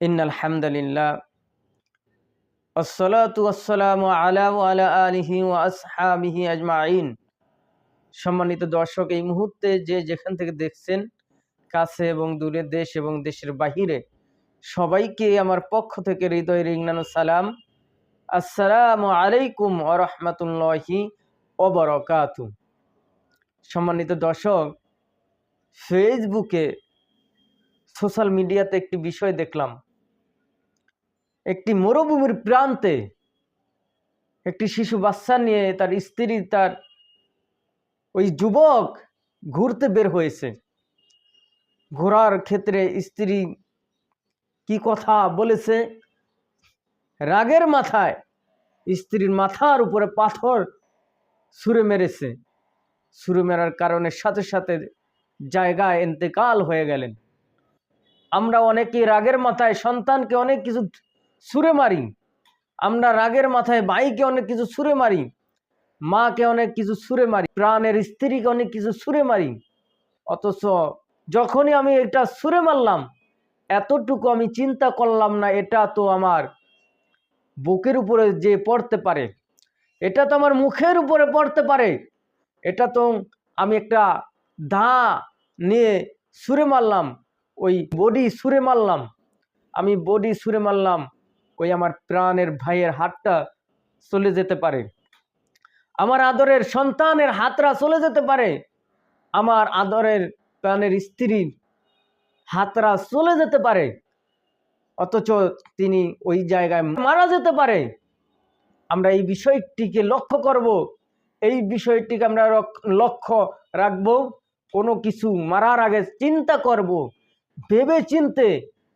ইন্নাল হামদুলিল্লাহ ওয়াসসালাতু ওয়াসসালামু আলা ওয়া আলা আলিহি ওয়া আসহাবিহি আজমাইন। সম্মানিত দর্শক, এই মুহূর্তে যে যেখান থেকে দেখছেন, কাছে এবং দূরে, দেশ এবং দেশের বাহিরে, সবাইকে আমার পক্ষ থেকে হৃদয় রিংনানো সালাম। আসসালামু আলাইকুম ওয়া রাহমাতুল্লাহি ওয়া বারাকাতুহু। সম্মানিত দর্শক, ফেসবুকে সোশ্যাল মিডিয়াতে একটি বিষয় দেখলাম। একটি মরুভূমির প্রান্তে একটি শিশু বাচ্চা নিয়ে তার স্ত্রী, তার ওই যুবক ঘুরতে বের হয়েছে। ঘোরার ক্ষেত্রে স্ত্রী কি কথা বলেছে, রাগের মাথায় স্ত্রীর মাথার উপরে পাথর ছুঁড়ে মেরেছে। ছুঁড়ে মেরার কারণে সাথে সাথে জায়গায় ইন্তেকাল হয়ে গেলেন। আমরা অনেকেই রাগের মাথায় সন্তানকে অনেক কিছু ছুঁড়ে মারি, আমরা রাগের মাথায় ভাইকে অনেক কিছু ছুঁড়ে মারি, মাকে অনেক কিছু ছুঁড়ে মারি, প্রাণের স্ত্রীকে অনেক কিছু ছুঁড়ে মারি। অথচ যখনই আমি এটা ছুঁড়ে মারলাম, এতটুকু আমি চিন্তা করলাম না এটা তো আমার বুকের উপরে যে পড়তে পারে, এটা তো আমার মুখের উপরে পড়তে পারে, এটা তো আমি একটা দা নিয়ে ছুঁড়ে মারলাম, ওই বডি ছুঁড়ে মারলাম, আমি বডি ছুঁড়ে মারলাম, ওই আমার প্রাণের ভাইয়ের হাতটা চলে যেতে পারে, আমার আদরের সন্তানের হাতটা চলে যেতে পারে, আমার আদরের প্রাণের স্ত্রীর হাতরা চলে যেতে পারে, অথচ তিনি ওই জায়গায় মারা যেতে পারে। আমরা এই বিষয়টিকে লক্ষ্য করব, এই বিষয়টিকে আমরা লক্ষ্য রাখব। কোনো কিছু মারার আগে চিন্তা করব, ভেবে চিনতে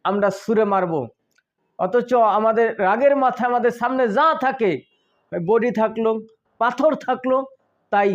আমরা ছুঁড়ে মারব। অথচ আমাদের রাগের মাথায় আমাদের সামনে যা থাকে, বডি থাকলো, পাথর থাকলো, তাই